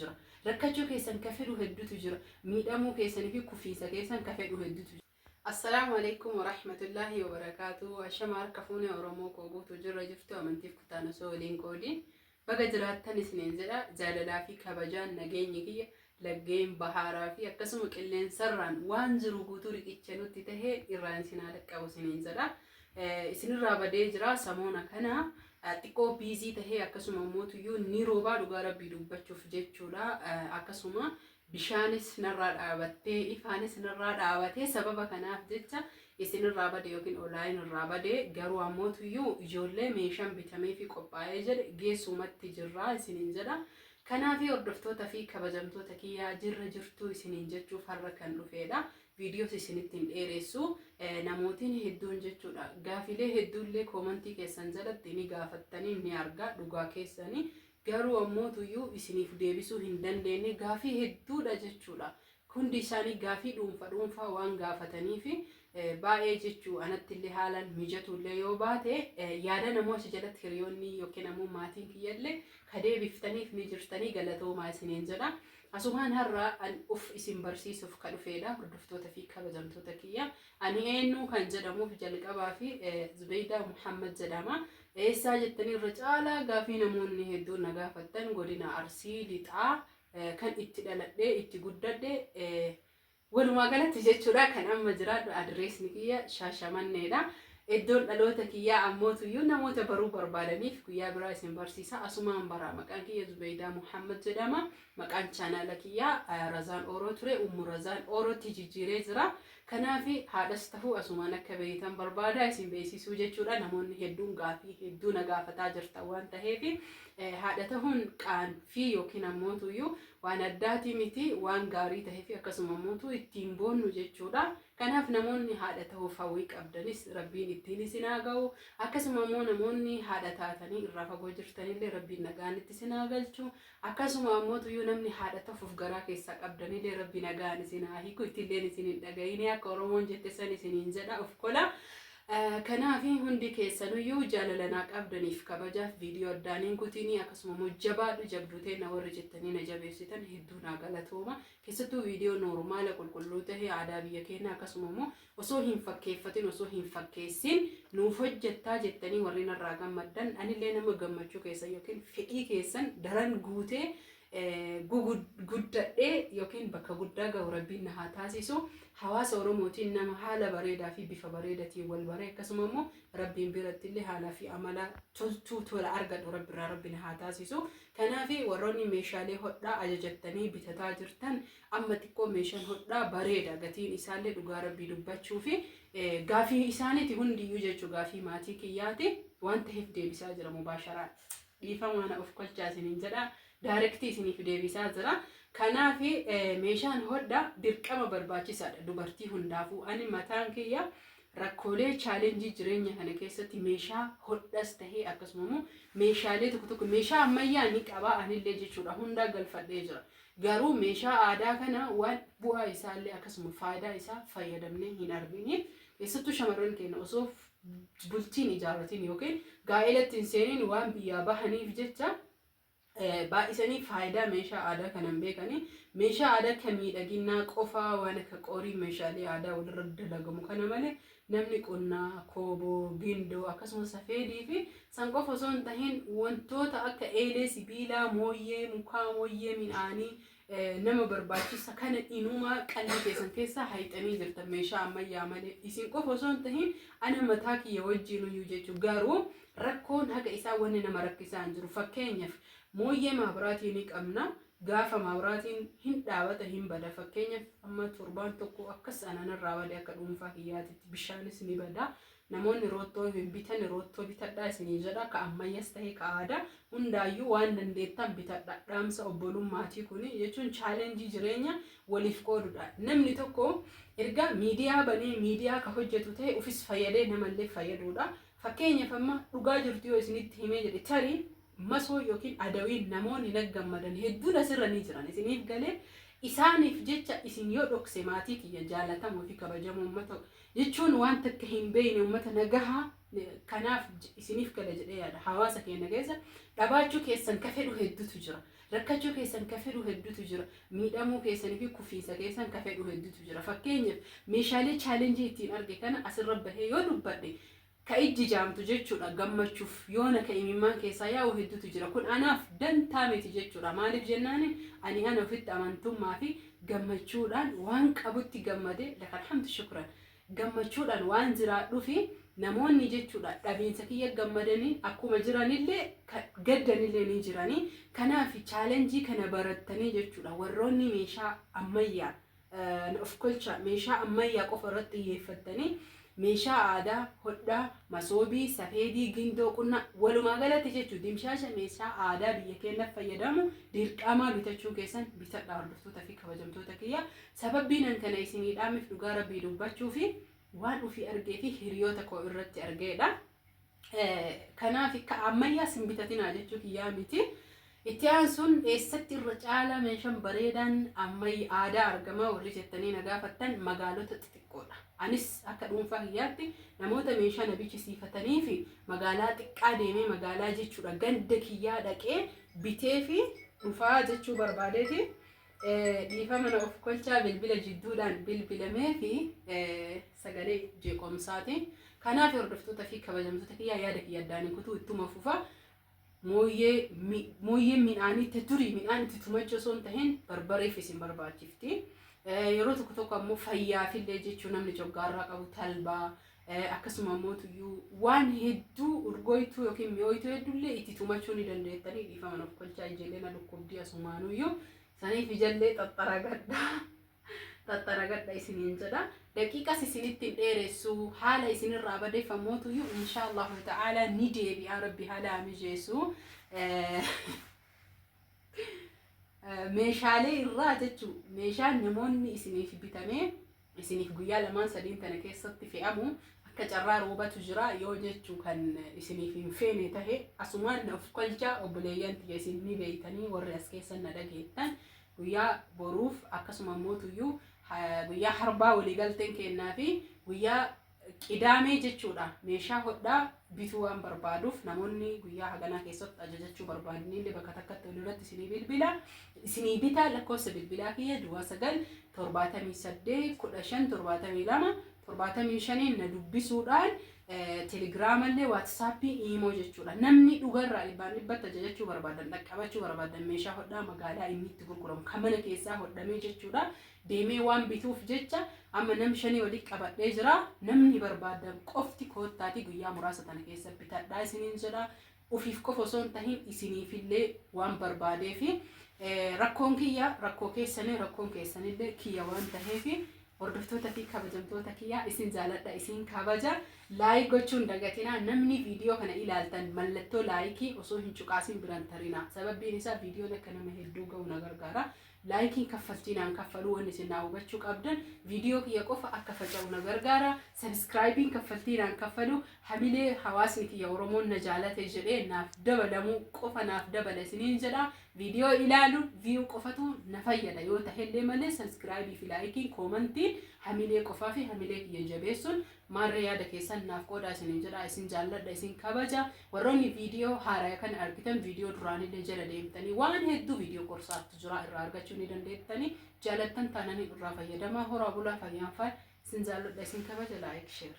jira. Rakkachuu keessan ka fedhu hedduutu jira. Miidhamuu keessanii fi kufiinsa keessan ka fedhu hedduutu jira. Assalamu alaikum wa rahmatullahi wa barakatuh. Ashama harka fuune Oromoo kooguutu jirra jirtu amantiif kutaana soo waliin qoodiin. Baga jiraattan isiniin jedha jaalalaa fi kabajaan nageenyi kiyya laggeen baharaa fi akkasuma qilleensarraan waan jiru guutuu riqicha nutti tahee irraan isin haa dhaqqabu isiniin jedha. Isinirraa badee jira samoona kana xiqqoo biizii tahee akkasuma mootuyyuu ni roobaa dhugaa rabbii dubbachuuf jechuudha. Akkasuma bishaanis narraa dhaabattee ifaanis narraa dhaabatee sababa kanaaf jecha isinirraa bade yookiin olaayii irraa bade garuu ammootuyyuu ijoollee meeshaan bitamee fi qophaa'ee jedhe geessumatti jirraa isiniin jedha. Kanaaf hordoftoota fi kabajamtoota kiyyaa jirra jirtuu isiniin jechuuf har'a kan dhufeedha. Viidiyoos isinitti hin dheeressu namootiin hedduun jechuudha. Gaafilee hedduullee koomentii keessan jalatti ni gaafattanii ni argaa dhugaa keessanii garuu ammootuyyuu isiniif deebisuu hin dandeenye gaafii hedduudha jechuudha. Hundi isaanii gaafii dhuunfaa waan gaafataniif baay'ee jechuu anatti illee haalaan mijatullee yoo baate yaada namoota jalatti hiriyoonni yookiin ammoo maatiin kiyyallee ka deebiftaniif ni jirtanii galatoomaa isiniin jedha. Asumaan har'a an isin barsiisuuf ka dhufeedha hordoftoota fi kabajamtoota kiyya. Ani eenyu kan jedhamuuf jalqabaa fi Zubaydaa Muhammad jedhama. Eessaa jettanii irra caalaa gaafii namoonni hedduun na gaafattan godina Arsii lixaa kan itti dhaladhee itti guddadhe walumaa galatti jechuudha. Kan amma jiraadhu adreesni kiyya Shaashamanneedha. Iddoon dhaloota kiyyaa ammootuyyuu namoota baruu barbaadaniif guyyaa biraa isin barsiisa. Asumaan bara maqaan kiyya Zubaydaa Muhammad jedhama. Maqaan chaanaala kiyyaa Razaan Oroo ture. Ummu Razaan Orootti jijjiiree jira. Kanaaf haadhas ta'uu asumaan akka beektan barbaada isin beeksisuu jechuudha. Namoonni hedduun gaafii hedduu na gaafataa jirtan waan ta'eef haadha ta'uun qaanfii yookiin ammootuyyuu waan addaati miti waan gaarii ta'eef akkasuma ammootu ittiin boonnu jechuudha. Kanaaf namoonni haadha ta'uuf hawwii qabdanis rabbiin ittiin isin haa ga'u. Akkasuma immoo namoonni haadha taatanii irraa fagoo jirtanillee rabbiin nagaan itti isin haa galchu. Akkasuma ammootuyyuu namni haadha ta'uuf garaa keessaa qabdanillee rabbi nagaan isin haa hiiku. Ittilleen isin hin dhaga'ini akka Oromoon jette san isiniin jedha of kola. Kanaaf hundi keessanuyyuu jaalalanaa qabdaniif kabajaaf viidiyoo addaaniin kutinii akkasuma mujjabaadhu jabdutee na warri jettanii na jabeessitan hedduu naa galatooma. Keessattuu viidiyoo noormaala qulqulluu tahee aadaa biyya keenya akkasuma immoo osoo hin fakkeeffatin osoo hin fakkeessin nuuf hojjettaa jettanii warri narraa gammaddan anillee nama gammachuu keessan yookiin fedhii keessan daran guutee guddadhee yookiin bakka guddaa ga'u rabbiin na haa taasisu. Hawaasa Oromootiin nama haala bareedaa fi bifa bareedaatiin wal baree akkasuma immoo rabbiin biratti illee haalaa fi amala toltuu tola argadhu rabbiirraa rabbi na haa taasisu. Kanaaf warroonni meeshaalee hodhaa ajajattanii bitataa jirtan amma xiqqoo meeshaan hodhaa bareeda gatiin isaallee dhugaa rabbii dubbachuu fi gaafii isaaniiti hundiyyuu jechuu gaafii maatii kiyyaati waan ta'eef deebisaa jira mubaasharaan. Dhiifamaan of kolchaa isiniin jedha. Daarektii isiniif deebisaa jira. Kanaaf meeshaan hodhaa dirqama barbaachisaadha dubartii hundaafuu. Ani mataan kiyya rakkoolee chaalenjii jireenya kana keessatti meeshaa hodhas tahee akkasuma immoo meeshaalee tokko meeshaa ammayyaa ni qaba anillee jechuudha hundaa galfadhee jira. Garuu meeshaa aadaa kana waan bu'aa isaallee akkasuma faayidaa isaa fayyadamnee hin argine. Keessattuu shamarran keenya osoo bultiin ijaarratiin yookiin gaa'elatti hin seeniin waan biyyaa bahaniif jecha baay'isanii faayidaa meeshaa aadaa kanan beekanii meeshaa aadaa kan miidhaginaa qofaa waan akka qorii meeshaalee aadaa walirra dalagamu kana malee namni qonnaa kooboo gindoo akkasumas safeedii fi san qofa osoo hin tahin wantoota akka eelee sibiilaa mooyyee mukaa mooyyee midhaanii nama barbaachisa kana inumaa qalbii keessan keessaa hayxanii jirtan meeshaa ammayyaa malee isin qofa osoo hin tahin ana mataa kiyya wajjin iyyuu jechuu garuu rakkoon haqa isaa wanni nama rakkisaa hin jiru. Fakkeenyaaf mooyyee maabiraatii ni qabna gaafa maabiraatiin hin dhaabata hin bada. Fakkeenyaaf amma torbaan tokko akkas ananarraa bade akka dhuunfaa kiyyaatitti bishaanis ni bada. Namoonni roottoo hin bitan roottoo bitadhaa isinii jedha ka ammayyaas ta'ee ka aadaa hundaayyuu waan dandeettan bitadhaa. Dhaamsa obbolummaatii kuni jechuun chaalenjii jireenya waliif qoodudha. Namni tokko erga miidiyaa banee miidiyaa ka hojjetu ta'e ufis fayyadee namallee fayyaduudha. Fakkeenyaaf amma dhugaa jirtu yoo isinitti himee jedhe tarii masoo yookiin adawiin namoonni naggammadan hedduun asirra ni jiran isiniif galee isaaniif jecha isin yoo dhokse maatii kiyya jaalatamuu fi kabajamu uummata jechuun waan takka hin beekne uummata nagahaa kanaaf isiniif gala jedhee yaada. Hawaasa keenya keessa dhabaachuu keessan ka fedhu hedduutu jira. rakkachuu keessan ka fedhu hedduutu jira. Miidhamuu keessanii fi kufiinsa keessan ka fedhu hedduutu jira. Fakkeenyaaf meeshaalee chaalenjii ittiin arge kana asirra bahee yoo dubbadhe ka ijji jaamtu jechuudha. Gammachuuf yoona ka imimmaan keessaa yaa'u hedduutu jira. Kun anaaf dantaa miti jechuudha. Maaliif jennaan ani ana ofitti amantummaa fi gammachuudhaan waan qabutti gammade alhamdu shukran. Gammachuudhaan waan jiraadhuu fi namoonni jechuudha dhabiinsa kiyya gammadanii akkuma jiranillee gaddanillee ni jiranii. Kanaaf chaalenjii kana barattanii jechuudha warroonni meeshaa ammayyaa of kolcha meeshaa ammayyaa qofa irratti xiyyeeffatanii meeshaa aadaa hodhaa masoobii safeedii gindoo qunna walumaa galatti jechuudha dimshaasha meeshaa aadaa biyya keenyaaf fayyadamu dirqamaa bitachuu keessan bitadhaa hordoftoota fi kabajamtoota kiyya. Sababbiin kana isinii dhaamiif dhugaa rabbii dubbachuu fi waan ofii argee fi hiriyoota koo irratti argeedha. Kanaaf ammayyaa sin bitatinaa jechuu kiyyaa miti. Itti aansuun eessatti irra caala meeshaan bareedaan ammayyaa aadaa argama warri jettanii na gaafattan magaalota xixiqqoodha. Anis akka dhuunfaa kiyyaatti namoota meeshaa na bichisiifatanii fi magaalaa xiqqaa deemee magaalaa jechuudha ganda kiyyaa dhaqee bitee fi dhufaa jechuu barbaadeeti. Dhiifama na of kolchaa bilbila jidduudhaan bilbilamee fi sagalee jeeqomsaati. Kanaaf hordoftoota fi kabajamtoota kiyyaa yaada kiyya addaan kutuu ittuma fufa. Mooyyee midhaanii durii midhaan itti tumachuu osoo hin tahin barbareef isin barbaachifti. Yeroo tokko tokko ammoo fayyaafillee jechuun namni coggaarraa qabu talbaa akkasuma ammoo tuyyuu waan hedduu urgoituu yookiin mi'ooyituu hedduullee itti tumachuu ni dandeettanii. Dhiifama of kolchaa ijoollee na dhukkubdii asumaanuyyuu saniif ijallee xaxxaragadha isiniin jedha. Daqiiqas isinitti dheeressu haala isinirraa badeeffamuutuyyuu inshaallahu ta'ala ni deebi'a rabbi haala mijeessu. Meeshaalee irraa jechuun meeshaan namoonni isiniif bitamee isiniif guyyaa lamaan sadiin tana keessatti fe'amu akka carraa roobatu jira yoo jechuu kan isiniif hin feene tahe asumaan of kolchaa obboleeyyan tiyya isin ni beeytanii warri as keessan na dhageettan guyyaa boruuf akkasuma mootuyyuu guyyaa harbaa waliigalteen kennaa fi guyyaa qidaamee jechuudha meeshaa hodhaa bituu waan barbaaduuf namoonni guyyaa haganaa keessatti ajajachuu barbaadanii bakka takkatti walirratti isinii bitaa lakkoofsa bilbilaa kiyya 978 15 72 75 na dubbisuudhaan telegiraamallee waatsaappii iimoo jechuudha. Namni dhugarraa dhibbatti ajajachuu barbaadan dhaqqabachuu barbaadan meeshaa hodhaa magaalaa inni itti gurguramu kan mana keessaa hodhamee jechuudha. Deemee waan bituuf jecha amma nam 5 walitti qabadhee jira. Namni barbaadan qofti koottaati guyyaa muraasa tana keessa bitadhaa isiniin jedha. Ufiif qofa osoo hin tahin isiniifillee waan barbaadee fi rakkoon kiyya rakkoo keessanii rakkoon keessanillee kiyya waan taheefi hordoftoota fi kabajamtoota kiyyaa isin jaaladha isin kabaja. Laayik gochuun dagatinaa namni viidiyoo kana ilaaltan mallattoo laayikii osoo hin cuqaasin biran tarina. Sababbiin isaa viidiyoon akka nama hedduu ga'u na gargaara. Laayikiin kaffaltiinaan kaffaluu waan isin naa hubachuu qabdan viidiyoo kiyya qofa akka faca'u na gargaara. Sabskraayibiin kaffaltiinaan kaffalu hamilee hawaasni kiyya Oromoon na jaalate jedhee naaf dabalamuu qofa naaf dabala isiniin jedha. Viidiyoo ilaaluun viyuu qofatu na fayyada yoo ta'ellee malee sabskraayibii fi laayikiin koomantiin hamilee qofaa fi hamilee kiyya jabeessuun maarree yaada keessan naaf qoodaa isiniin jedha. Isin jaalladha isin kabaja. Warroonni viidiyoo haaraa kan argitan viidiyoo duraanillee jala deemtanii waan hedduu viidiyoo qorsaatti jira irraa argachuu ni dandeettanii jaalattan taananii irraa fayyadamaa horaa bulaa fayyaanfaa isin jaalladha isin kabaja laayik sheer.